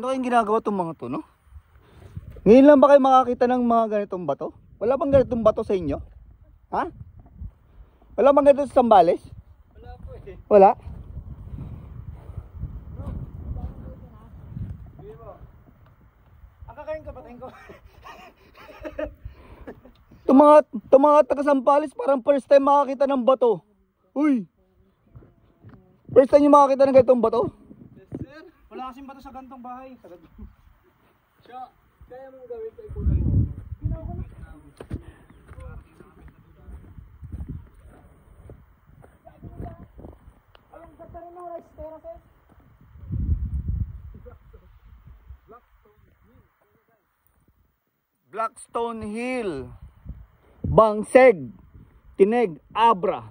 Ano kayong ginagawa itong mga to, no? Ngayon lang ba kayo makakita ng mga ganitong bato? Wala bang ganitong bato sa inyo? Ha? Wala bang ganito sa Zambales? Wala po eh. Wala? Sige po. Ang kakain ka, patayin ko. Itong mga taga Zambales parang first time makakita ng bato. Uy! First time nyo makakita ng ganitong bato? Yes sir. Wala kasing bato sa gantong bahay. Siya, kaya mong gawin sa ikutan mo. Ginawa ko na. Ang ganda rin ng rice terraces. Blackstone Hill, Bangseg, Tineg, Abra.